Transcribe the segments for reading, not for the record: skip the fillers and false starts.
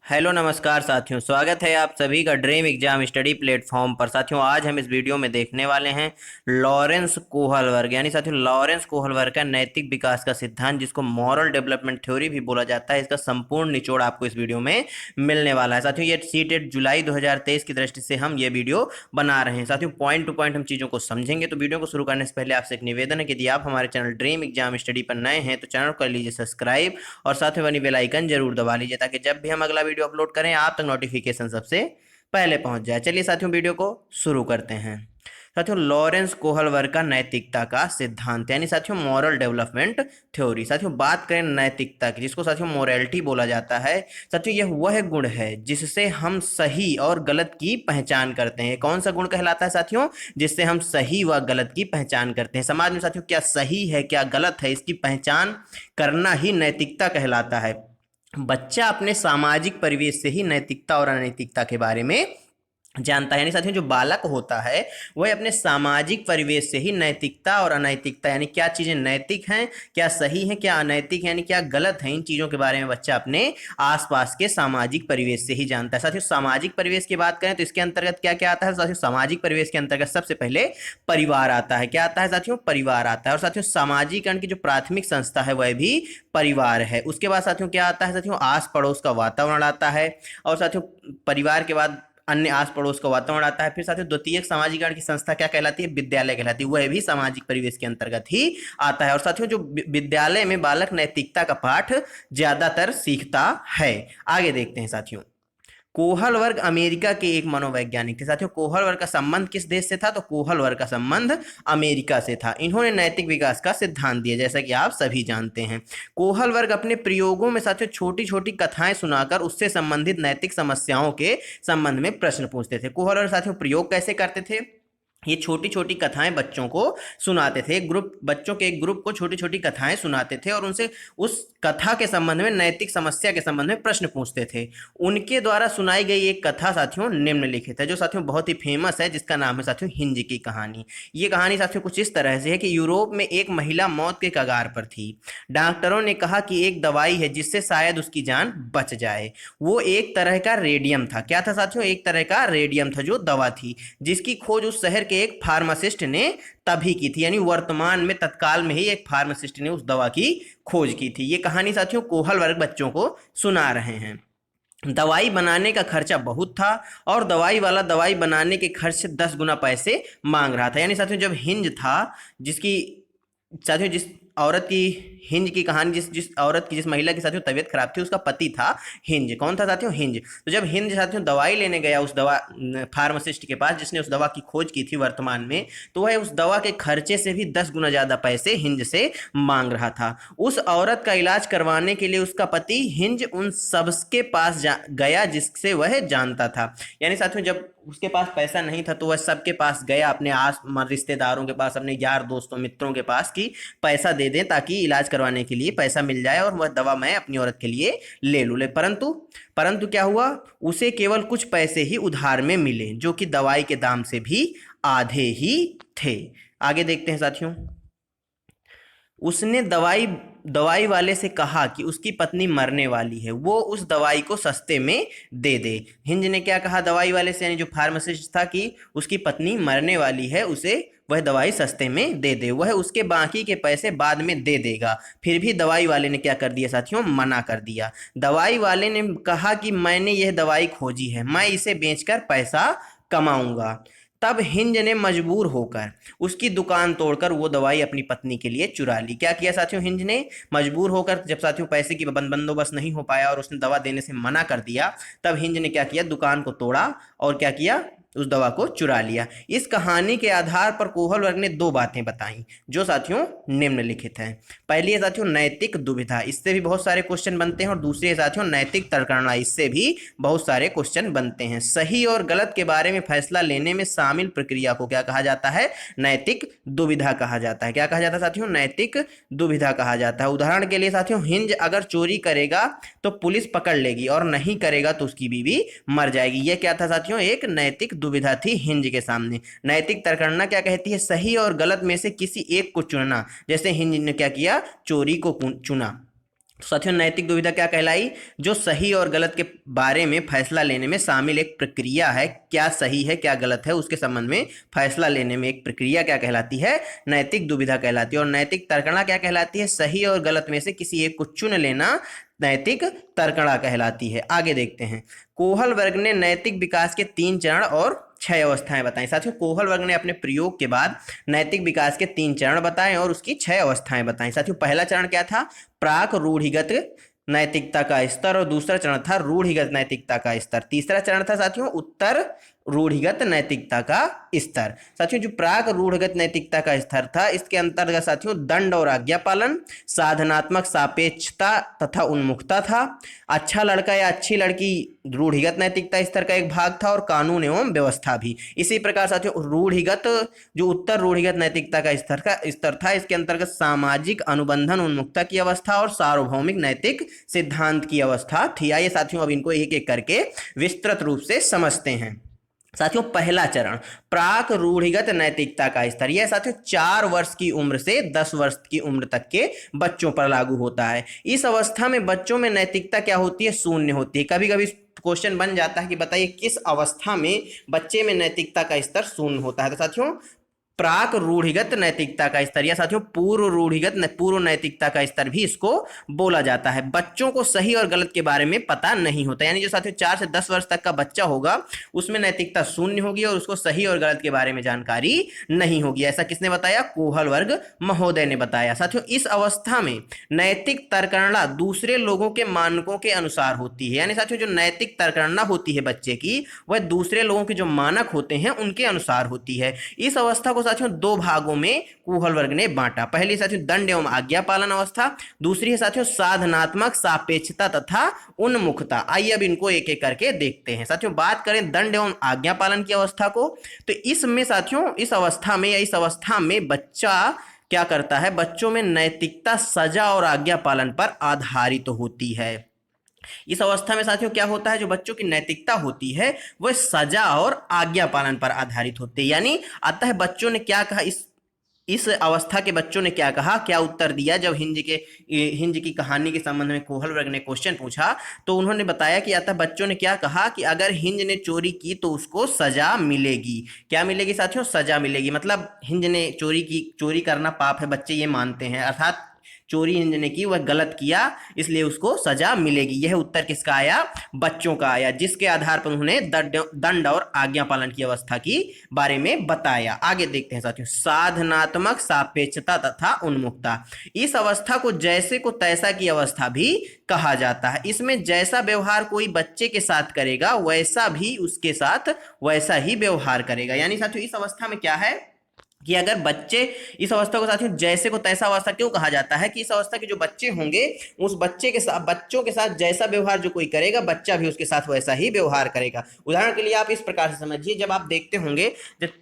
Hello नमस्कार साथियों, स्वागत है आप सभी का ड्रीम एग्जाम स्टडी प्लेटफॉर्म पर। साथियों, आज हम इस वीडियो में देखने वाले हैं लॉरेंस कोहलवर्ग यानी साथियों लॉरेंस कोहलवर्ग का नैतिक विकास का सिद्धांत, जिसको मॉरल डेवलपमेंट थ्योरी भी बोला जाता है। इसका संपूर्ण निचोड़ आपको इस वीडियो में मिलने वाला है। साथियों, ये सीटेट जुलाई 2023 की दृष्टि से हम ये वीडियो बना रहे हैं। साथियों, पॉइंट टू पॉइंट हम चीज़ों को समझेंगे। तो वीडियो को शुरू करने से पहले आपसे एक निवेदन है कि यदि आप हमारे चैनल ड्रीम एग्जाम स्टडी पर नए हैं तो चैनल को कर लीजिए सब्सक्राइब और साथ में बनी बेल आइकन जरूर दबा लीजिए, ताकि जब भी हम अगला वीडियो अपलोड करें आप तक नोटिफिकेशन सबसे पहले पहुंच जाए। चलिए साथियों, वीडियो को शुरू करते हैं। साथियों, लॉरेंस कोहलवर्ग का नैतिकता का सिद्धांत यानी साथियों मॉरल डेवलपमेंट थ्योरी। साथियों, बात करें नैतिकता की, जिसको साथियों मोरालिटी बोला जाता है। साथियों, यह वह गुण है जिससे हम सही और गलत की पहचान करते हैं। कौन सा गुण कहलाता है साथियों? जिससे हम सही व गलत की पहचान करते हैं। समाज में साथियों क्या सही है क्या गलत है, इसकी पहचान करना ही नैतिकता कहलाता है। बच्चा अपने सामाजिक परिवेश से ही नैतिकता और अनैतिकता के बारे में जानता है। यानी साथियों जो बालक होता है वह अपने सामाजिक परिवेश से ही नैतिकता और अनैतिकता यानी क्या चीजें नैतिक हैं, क्या सही हैं, क्या अनैतिक है, यानी क्या गलत है, इन चीजों के बारे में बच्चा अपने आसपास के सामाजिक परिवेश से ही जानता है। साथियों, सामाजिक परिवेश की बात करें तो इसके अंतर्गत क्या क्या आता है? साथियों, सामाजिक परिवेश के अंतर्गत सबसे पहले परिवार आता है। क्या आता है साथियों? परिवार आता है। और साथियों सामाजिकरण की जो प्राथमिक संस्था है वह भी परिवार है। उसके बाद साथियों क्या आता है? साथियों आस पड़ोस का वातावरण आता है। और साथियों परिवार के बाद अन्य आस पड़ोस का वातावरण आता है। फिर साथियों द्वितीय सामाजिकरण की संस्था क्या कहलाती है? विद्यालय कहलाती है। वह भी सामाजिक परिवेश के अंतर्गत ही आता है। और साथियों जो विद्यालय में बालक नैतिकता का पाठ ज्यादातर सीखता है। आगे देखते हैं साथियों। कोहलवर्ग अमेरिका के एक मनोवैज्ञानिक थे। साथियों कोहलवर्ग का संबंध किस देश से था? तो कोहलवर्ग का संबंध अमेरिका से था। इन्होंने नैतिक विकास का सिद्धांत दिया, जैसा कि आप सभी जानते हैं। कोहलवर्ग अपने प्रयोगों में साथियों छोटी छोटी कथाएं सुनाकर उससे संबंधित नैतिक समस्याओं के संबंध में प्रश्न पूछते थे। कोहलवर्ग साथियों प्रयोग कैसे करते थे? ये छोटी छोटी कथाएं बच्चों को सुनाते थे। एक ग्रुप बच्चों के एक ग्रुप को छोटी छोटी कथाएं सुनाते थे और उनसे उस कथा के संबंध में नैतिक समस्या के संबंध में प्रश्न पूछते थे। उनके द्वारा सुनाई गई एक कथा साथियों निम्नलिखित है, जो साथियों बहुत ही फेमस है, जिसका नाम है साथियों हिंज की कहानी। ये कहानी साथियों कुछ इस तरह से है कि यूरोप में एक महिला मौत के कगार पर थी। डॉक्टरों ने कहा कि एक दवाई है जिससे शायद उसकी जान बच जाए। वो एक तरह का रेडियम था। क्या था साथियों? एक तरह का रेडियम था जो दवा थी, जिसकी खोज उस शहर के एक फार्मासिस्ट ने तभी की थी। यानी वर्तमान में तत्काल में ही एक फार्मासिस्ट ने उस दवा की खोज की थी। ये कहानी साथियों कोहलवर्ग बच्चों को सुना रहे हैं। दवाई बनाने का खर्चा बहुत था और दवाई वाला दवाई बनाने के खर्च से 10 गुना पैसे मांग रहा था। यानी साथियों जब हिंज था, जिसकी साथियों जिस औरत की हिंज की कहानी, जिस जिस औरत की जिस महिला की साथियों तबीयत खराब थी, उसका पति था हिंज। कौन था साथियों? हिंज। तो जब हिंज साथियों दवाई लेने गया उस दवा फार्मासिस्ट के पास जिसने उस दवा की खोज की थी वर्तमान में, तो वह उस दवा के खर्चे से भी 10 गुना ज्यादा पैसे हिंज से मांग रहा था। उस औरत का इलाज करवाने के लिए उसका पति हिंज उन सबके पास गया जिससे वह जानता था। यानी साथियों जब उसके पास पैसा नहीं था तो वह सबके पास गया, अपने आस रिश्तेदारों के पास, अपने यार दोस्तों मित्रों के पास, कि पैसा दे दें ताकि इलाज करवाने के लिए पैसा मिल जाए और वह दवा मैं अपनी औरत के लिए ले लूँ। परंतु परंतु क्या हुआ? उसे केवल कुछ पैसे ही उधार में मिले, जो कि दवाई के दाम से भी आधे ही थे। आगे देखते हैं साथियों। उसने दवाई दवाई वाले से कहा कि उसकी पत्नी मरने वाली है, वो उस दवाई को सस्ते में दे दे। हिंज ने क्या कहा दवाई वाले से, यानी जो फार्मासिस्ट था, कि उसकी पत्नी मरने वाली है, उसे वह दवाई सस्ते में दे दे, वह उसके बाकी के पैसे बाद में दे देगा। फिर भी दवाई वाले ने क्या कर दिया साथियों? मना कर दिया। दवाई वाले ने कहा कि मैंने यह दवाई खोजी है, मैं इसे बेचकर पैसा कमाऊंगा। तब हिंज ने मजबूर होकर उसकी दुकान तोड़कर वो दवाई अपनी पत्नी के लिए चुरा ली। क्या किया साथियों? हिंज ने मजबूर होकर, जब साथियों पैसे की बंदोबस्त नहीं हो पाया और उसने दवा देने से मना कर दिया, तब हिंज ने क्या किया? दुकान को तोड़ा और क्या किया? उस दवा को चुरा लिया। इस कहानी के आधार पर कोहलवर्ग ने दो बातें बताई जो साथियों निम्नलिखित हैं। पहली है साथियों नैतिक दुविधा, इससे भी बहुत सारे क्वेश्चन बनते हैं। और दूसरी है साथियों नैतिक तर्कणा, इससे भी बहुत सारे क्वेश्चन बनते हैं। सही और गलत के बारे में फैसला लेने में शामिल प्रक्रिया को क्या कहा जाता है? नैतिक दुविधा कहा जाता है। क्या कहा जाता है साथियों? नैतिक दुविधा कहा जाता है। उदाहरण के लिए साथियों हिंज अगर चोरी करेगा तो पुलिस पकड़ लेगी और नहीं करेगा तो उसकी बीवी मर जाएगी। यह क्या था साथियों? एक नैतिक दुविधा थी हिंज के सामने। नैतिक तर्कणा क्या कहती है? सही और गलत में से किसी एक को चुनना। जैसे हिंज ने क्या किया? चोरी को चुना। तो साथियों नैतिक दुविधा क्या कहलाई? जो सही और गलत के बारे में फैसला लेने में शामिल एक प्रक्रिया है, क्या सही है क्या गलत है उसके संबंध में फैसला लेने में एक प्रक्रिया क्या कहलाती है? नैतिक दुविधा कहलाती है। और नैतिक तर्कणा क्या कहलाती है? सही और गलत में से किसी एक को चुन लेना नैतिक तर्कणा कहलाती है। आगे देखते हैं, कोहल वर्ग ने नैतिक विकास के 3 चरण और 6 अवस्थाएं बताई। साथियों कोहल वर्ग ने अपने प्रयोग के बाद नैतिक विकास के 3 चरण बताए और उसकी 6 अवस्थाएं बताई। साथियों पहला चरण क्या था? प्राक रूढ़िगत नैतिकता का स्तर, और दूसरा चरण था रूढ़िगत नैतिकता का स्तर। तीसरा चरण था साथियों उत्तर रूढ़िगत नैतिकता का स्तर। साथियों जो प्राक रूढ़िगत नैतिकता का स्तर था, इसके अंतर्गत साथियों दंड और आज्ञा पालन, साधनात्मक सापेक्षता तथा उन्मुखता था। अच्छा लड़का या अच्छी लड़की रूढ़िगत नैतिकता स्तर का एक भाग था, और कानून एवं व्यवस्था भी। इसी प्रकार साथियों रूढ़िगत जो उत्तर रूढ़िगत नैतिकता का स्तर था, इसके अंतर्गत सामाजिक अनुबंधन उन्मुखता की अवस्था और सार्वभौमिक नैतिक सिद्धांत की अवस्था थी। आइए साथियों अब इनको एक एक करके विस्तृत रूप से समझते हैं। साथियों पहला चरण प्राक रूढ़िगत नैतिकता का स्तर, यह साथियों 4 वर्ष की उम्र से 10 वर्ष की उम्र तक के बच्चों पर लागू होता है। इस अवस्था में बच्चों में नैतिकता क्या होती है? शून्य होती है। कभी कभी क्वेश्चन बन जाता है कि बताइए किस अवस्था में बच्चे में नैतिकता का स्तर शून्य होता है। तो साथियों प्राक रूढ़िगत नैतिकता का स्तर या साथियों पूर्व नैतिकता का स्तर भी इसको बोला जाता है। बच्चों को सही और गलत के बारे में पता नहीं होता, यानी जो साथियों 4 से 10 वर्ष तक का बच्चा होगा उसमें नैतिकता शून्य होगी और उसको सही और गलत के बारे में जानकारी नहीं होगी। ऐसा किसने बताया? कोहल वर्ग महोदय ने बताया। साथियों इस अवस्था में नैतिक तर्कणा दूसरे लोगों के मानकों के अनुसार होती है, यानी साथियों जो नैतिक तर्कणा होती है बच्चे की, वह दूसरे लोगों के जो मानक होते हैं उनके अनुसार होती है। इस अवस्था को साथियों 2 भागों में कोहल वर्ग ने बांटा। पहली साथियों दंड एवं आज्ञा पालन अवस्था, दूसरी है साथियों साधनात्मक सापेक्षता तथा उन्मुखता। आइए अब इनको एक एक करके देखते हैं। साथियों बात करें दंड एवं आज्ञा पालन की अवस्था को, तो इसमें साथियों इस अवस्था में बच्चा क्या करता है? बच्चों में नैतिकता सजा और आज्ञा पालन पर आधारित होती है। इस अवस्था में साथियों क्या होता है? जो बच्चों की नैतिकता होती है वह सजा और आज्ञा पालन पर आधारित होती है। यानी अतः बच्चों ने क्या कहा, इस अवस्था के बच्चों ने क्या कहा, क्या उत्तर दिया? जब हिंज की कहानी के संबंध में कोहल वर्ग ने क्वेश्चन पूछा तो उन्होंने बताया कि अतः बच्चों ने क्या कहा कि अगर हिंज ने चोरी की तो उसको सजा मिलेगी। क्या मिलेगी साथियों? सजा मिलेगी। मतलब हिंज ने चोरी करना पाप है, बच्चे ये मानते हैं, अर्थात चोरी हिंज ने की, वह गलत किया, इसलिए उसको सजा मिलेगी। यह उत्तर किसका आया? बच्चों का आया, जिसके आधार पर उन्होंने दंड और आज्ञा पालन की अवस्था की बारे में बताया। आगे देखते हैं साथियों साधनात्मक सापेक्षता तथा उन्मुखता। इस अवस्था को जैसे को तैसा की अवस्था भी कहा जाता है। इसमें जैसा व्यवहार कोई बच्चे के साथ करेगा वैसा भी उसके साथ वैसा ही व्यवहार करेगा। यानी साथियों इस अवस्था में क्या है कि अगर बच्चे, इस अवस्था को साथियों जैसे को तैसा अवस्था क्यों कहा जाता है? कि इस अवस्था के जो बच्चे होंगे उस बच्चों के साथ जैसा व्यवहार जो कोई करेगा बच्चा भी उसके साथ वैसा ही व्यवहार करेगा। उदाहरण के लिए आप इस प्रकार से समझिए, जब आप देखते होंगे जब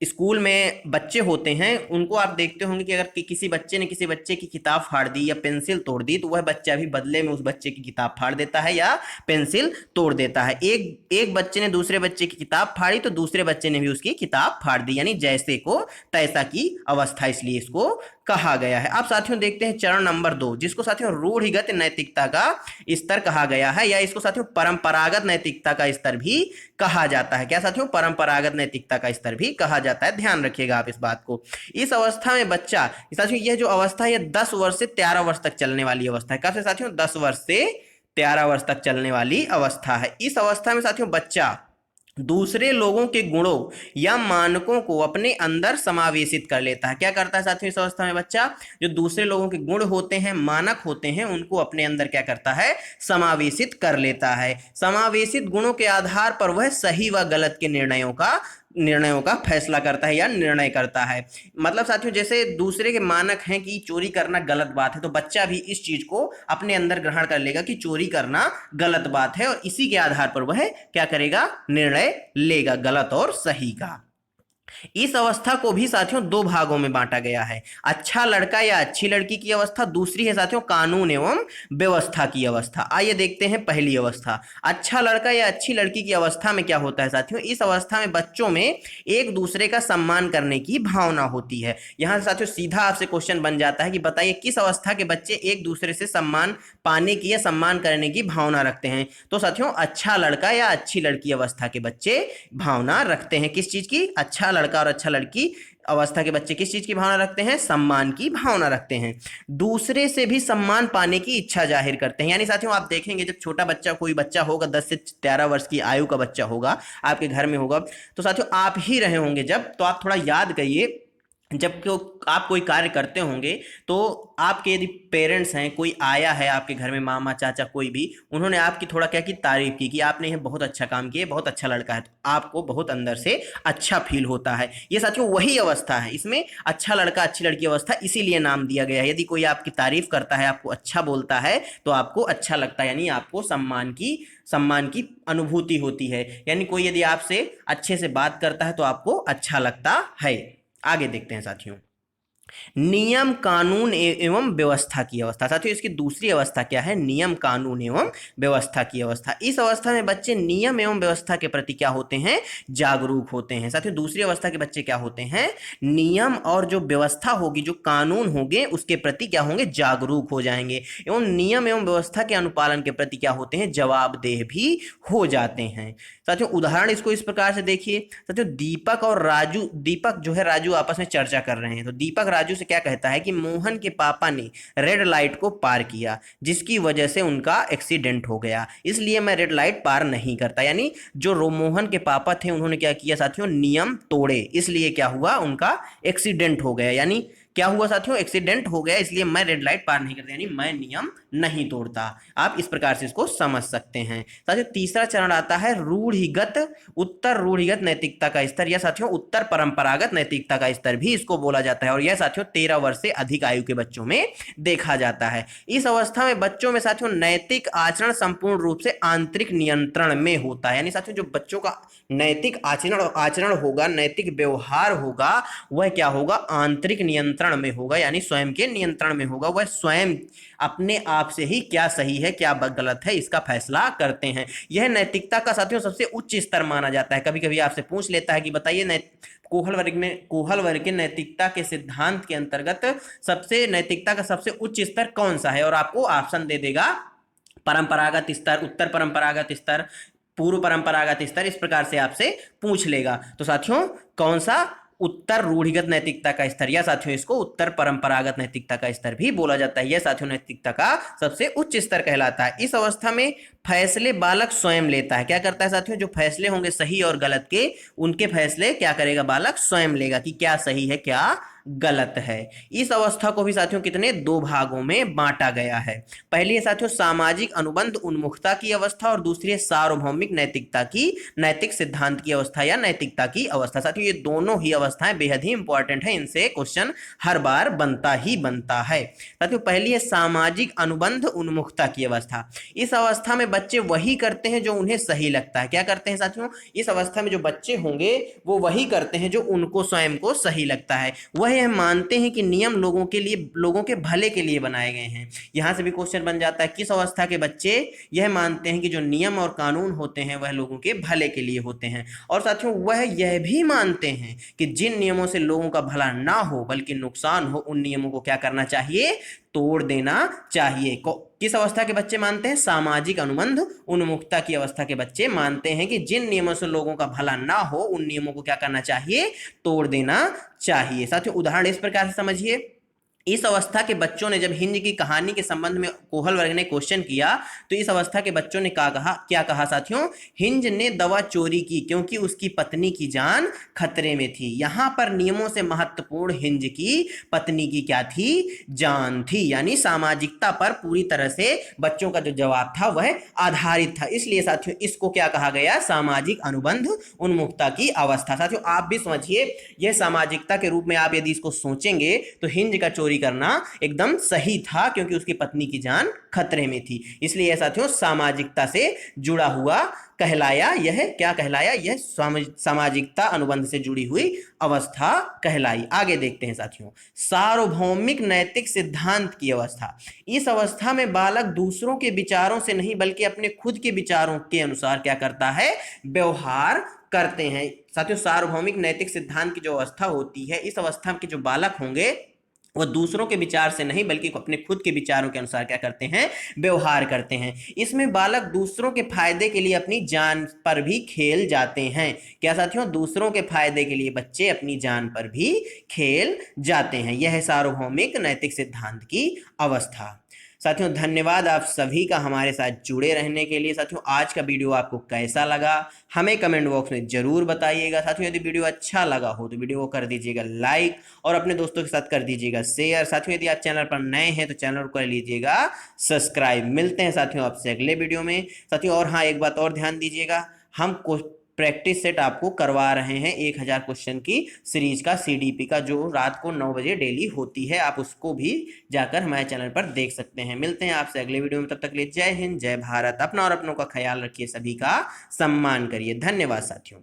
स्कूल में बच्चे होते हैं उनको आप देखते होंगे कि अगर किसी बच्चे ने किसी बच्चे की किताब फाड़ दी या पेंसिल तोड़ दी तो वह बच्चा भी बदले में उस बच्चे की किताब फाड़ देता है या पेंसिल तोड़ देता है। एक बच्चे ने दूसरे बच्चे की किताब फाड़ी तो दूसरे बच्चे ने भी उसकी किताब फाड़ दी, यानी जैसे को तैसा की अवस्था, इसलिए इसको कहा गया है। अब साथियों देखते हैं चरण नंबर 2, जिसको साथियों रूढ़िगत नैतिकता का स्तर कहा गया है, या इसको साथियों परंपरागत नैतिकता का स्तर भी कहा जाता है। क्या साथियों? परंपरागत नैतिकता का स्तर भी कहा जाता है, ध्यान रखिएगा आप इस बात को। इस अवस्था में बच्चा, साथियों यह जो अवस्था है यह 10 वर्ष से 13 वर्ष तक चलने वाली अवस्था है। कब से साथियों? 10 वर्ष से 13 वर्ष तक चलने वाली अवस्था है। इस अवस्था में साथियों बच्चा दूसरे लोगों के गुणों या मानकों को अपने अंदर समावेशित कर लेता है। क्या करता है साथियों इस अवस्था में बच्चा? जो दूसरे लोगों के गुण होते हैं, मानक होते हैं, उनको अपने अंदर क्या करता है? समावेशित कर लेता है। समावेशित गुणों के आधार पर वह सही व गलत के निर्णयों का फैसला करता है या निर्णय करता है। मतलब साथियों जैसे दूसरे के मानक हैं कि चोरी करना गलत बात है, तो बच्चा भी इस चीज को अपने अंदर ग्रहण कर लेगा कि चोरी करना गलत बात है, और इसी के आधार पर वह क्या करेगा? निर्णय लेगा गलत और सही का। इस अवस्था को भी साथियों दो भागों में बांटा गया है। अच्छा लड़का या अच्छी लड़की की अवस्था, दूसरी है साथियों कानून एवं व्यवस्था की अवस्था। आइए देखते हैं पहली अवस्था। अच्छा लड़का या अच्छी लड़की की अवस्था में क्या होता है साथियों, इस अवस्था में बच्चों में एक दूसरे का सम्मान करने की भावना होती है। यहां से साथियों सीधा आपसे क्वेश्चन बन जाता है कि बताइए किस अवस्था के बच्चे एक दूसरे से सम्मान पाने की या सम्मान करने की भावना रखते हैं। तो साथियों अच्छा लड़का या अच्छी लड़की अवस्था के बच्चे भावना रखते हैं किस चीज की, अच्छा लड़का और अच्छा लड़की अवस्था के बच्चे किस चीज की भावना रखते हैं, सम्मान की भावना रखते हैं। दूसरे से भी सम्मान पाने की इच्छा जाहिर करते हैं। यानी साथियों आप देखेंगे जब छोटा बच्चा, कोई बच्चा होगा 10 से 13 वर्ष की आयु का बच्चा होगा, आपके घर में होगा, तो साथियों आप ही रहे होंगे जब, तो आप थोड़ा याद करिए, जब आप कोई कार्य करते होंगे तो आपके यदि पेरेंट्स हैं, कोई आया है आपके घर में, मामा चाचा कोई भी, उन्होंने आपकी थोड़ा क्या की तारीफ की कि आपने ये बहुत अच्छा काम किया, बहुत अच्छा लड़का है, तो आपको बहुत अंदर से अच्छा फील होता है। ये साथियों वही अवस्था है, इसमें अच्छा लड़का अच्छी लड़की अवस्था इसीलिए नाम दिया गया है। यदि कोई आपकी तारीफ करता है, आपको अच्छा बोलता है, तो आपको अच्छा लगता है, यानी आपको सम्मान की अनुभूति होती है। यानी कोई यदि आपसे अच्छे से बात करता है तो आपको अच्छा लगता है। आगे देखते हैं साथियों, नियम कानून एवं व्यवस्था की अवस्था। साथियों इसकी दूसरी अवस्था क्या है, नियम कानून एवं व्यवस्था की अवस्था। इस अवस्था में बच्चे नियम एवं व्यवस्था के प्रति क्या होते हैं, जागरूक होते हैं। साथियों दूसरी अवस्था के बच्चे क्या होते हैं, नियम और जो व्यवस्था होगी, जो कानून होंगे उसके प्रति क्या होंगे, जागरूक हो जाएंगे, एवं नियम एवं व्यवस्था के अनुपालन के प्रति क्या होते हैं, जवाबदेह भी हो जाते हैं। साथियों उदाहरण इसको इस प्रकार से देखिए, साथियों दीपक और राजू, दीपक जो है राजू आपस में चर्चा कर रहे हैं, तो दीपक राजू से क्या कहता है कि मोहन के पापा ने रेड लाइट को पार किया जिसकी वजह से उनका एक्सीडेंट हो गया, इसलिए मैं रेड लाइट पार नहीं करता। यानी जो मोहन के पापा थे उन्होंने क्या किया साथियों, नियम तोड़े, इसलिए क्या हुआ, उनका एक्सीडेंट हो गया। यानी क्या हुआ साथियों, एक्सीडेंट हो गया, इसलिए मैं रेड लाइट पार नहीं करता, यानी मैं नियम नहीं तोड़ता। आप इस प्रकार से इसको समझ सकते हैं। साथियों तीसरा चरण आता है रूढ़िगत, उत्तर रूढ़िगत नैतिकता का स्तर, या साथियों उत्तर परंपरागत नैतिकता का स्तर भी इसको बोला जाता है, और यह साथियों 13 वर्ष से अधिक आयु के बच्चों में देखा जाता है। इस अवस्था में बच्चों में साथियों नैतिक आचरण संपूर्ण रूप से आंतरिक नियंत्रण में होता है। यानी साथियों जो बच्चों का नैतिक आचरण होगा, नैतिक व्यवहार होगा, वह क्या होगा, आंतरिक नियंत्रण में होगा, यानी स्वयं के नियंत्रण में होगा। वह स्वयं अपने आप से ही क्या सही है क्या गलत है इसका फैसला करते हैं। यह नैतिकता का साथियों सबसे उच्च स्तर माना जाता है। कभी कभी आपसे पूछ लेता है कि बताइए कोहल वर्ग के नैतिकता के सिद्धांत के अंतर्गत सबसे नैतिकता का सबसे उच्च स्तर कौन सा है, और आपको ऑप्शन दे देगा परंपरागत स्तर, उत्तर परंपरागत स्तर, पूर्व परंपरागत स्तर, इस प्रकार से आपसे पूछ लेगा। तो साथियों कौन सा, उत्तर रूढ़िगत नैतिकता का स्तर, या साथियों इसको उत्तर परंपरागत नैतिकता का स्तर भी बोला जाता है। यह साथियों नैतिकता का सबसे उच्च स्तर कहलाता है। इस अवस्था में फैसले बालक स्वयं लेता है। क्या करता है साथियों, जो फैसले होंगे सही और गलत के, उनके फैसले क्या करेगा, बालक स्वयं लेगा कि क्या सही है क्या गलत है। इस अवस्था को भी साथियों कितने, दो भागों में बांटा गया है। पहली है साथियों सामाजिक अनुबंध उन्मुखता की अवस्था, और दूसरी है सार्वभौमिक नैतिकता की, नैतिक सिद्धांत की अवस्था या नैतिकता की अवस्था। साथियों ये दोनों ही अवस्थाएं बेहद ही इंपॉर्टेंट है, इनसे क्वेश्चन हर बार बनता ही बनता है। साथियों पहली है सामाजिक अनुबंध उन्मुखता की अवस्था। इस अवस्था में बच्चे वही करते हैं जो उन्हें सही लगता है। क्या करते हैं साथियों, इस अवस्था में जो बच्चे होंगे वो वही करते हैं जो उनको स्वयं को सही लगता है। वह यह मानते हैं कि नियम लोगों के लिए, लोगों के भले के लिए बनाए गए हैं। यहां से भी क्वेश्चन बन जाता है किस अवस्था के बच्चे यह मानते हैं कि जो नियम और कानून होते हैं वह लोगों के भले के लिए होते हैं। और साथियों वह यह भी मानते हैं कि जिन नियमों से लोगों का भला ना हो बल्कि नुकसान हो, उन नियमों को क्या करना चाहिए, तोड़ देना चाहिए। किस अवस्था के बच्चे मानते हैं, सामाजिक अनुबंध उन्मुखता की अवस्था के बच्चे मानते हैं कि जिन नियमों से लोगों का भला ना हो उन नियमों को क्या करना चाहिए, तोड़ देना चाहिए। साथियों उदाहरण इस प्रकार से समझिए, इस अवस्था के बच्चों ने जब हिंद की कहानी के संबंध में कोहल वर्ग ने क्वेश्चन किया, तो इस अवस्था के बच्चों ने क्या कहा साथियों, हिंद ने दवा चोरी की क्योंकि उसकी पत्नी की जान खतरे में थी। यहां पर नियमों से महत्वपूर्ण हिंद की पत्नी की क्या थी, जान थी। यानी सामाजिकता पर पूरी तरह से बच्चों का जो जवाब था वह आधारित था। इसलिए साथियों इसको क्या कहा गया, सामाजिक अनुबंध उन्मुखता की अवस्था। साथियों आप भी समझिए, यह सामाजिकता के रूप में आप यदि इसको सोचेंगे तो हिंद का चोरी चोरी करना एकदम सही था, क्योंकि उसकी पत्नी की जान खतरे में थी। इसलिए यह साथियों सामाजिकता से जुड़ा हुआ कहलाया। यह क्या कहलाया? यह सामाजिकता अनुबंध से जुड़ी हुई अवस्था कहलाई। आगे देखते हैं साथियों, सार्वभौमिक नैतिक सिद्धांत की अवस्था। इस अवस्था में बालक दूसरों के विचारों से नहीं बल्कि अपने खुद के विचारों के अनुसार क्या करता है? व्यवहार करते हैं। साथियों सार्वभौमिक नैतिक सिद्धांत की जो अवस्था होती है, इस अवस्था के जो बालक होंगे वो दूसरों के विचार से नहीं बल्कि अपने खुद के विचारों के अनुसार क्या करते हैं? व्यवहार करते हैं। इसमें बालक दूसरों के फायदे के लिए अपनी जान पर भी खेल जाते हैं। क्या साथियों? दूसरों के फायदे के लिए बच्चे अपनी जान पर भी खेल जाते हैं। यह है सार्वभौमिक नैतिक सिद्धांत की अवस्था। साथियों धन्यवाद आप सभी का हमारे साथ जुड़े रहने के लिए। साथियों आज का वीडियो आपको कैसा लगा हमें कमेंट बॉक्स में जरूर बताइएगा। साथियों यदि वीडियो अच्छा लगा हो तो वीडियो को कर दीजिएगा लाइक और अपने दोस्तों के साथ कर दीजिएगा शेयर। साथियों यदि आप चैनल पर नए हैं तो चैनल को कर लीजिएगा सब्सक्राइब। मिलते हैं साथियों आपसे अगले वीडियो में। साथियों और हाँ, एक बात और ध्यान दीजिएगा, हम प्रैक्टिस सेट आपको करवा रहे हैं 1000 क्वेश्चन की सीरीज का, सीडीपी का, जो रात को 9 बजे डेली होती है। आप उसको भी जाकर हमारे चैनल पर देख सकते हैं। मिलते हैं आपसे अगले वीडियो में, तब तक के लिए जय हिंद जय भारत। अपना और अपनों का ख्याल रखिए, सभी का सम्मान करिए। धन्यवाद साथियों।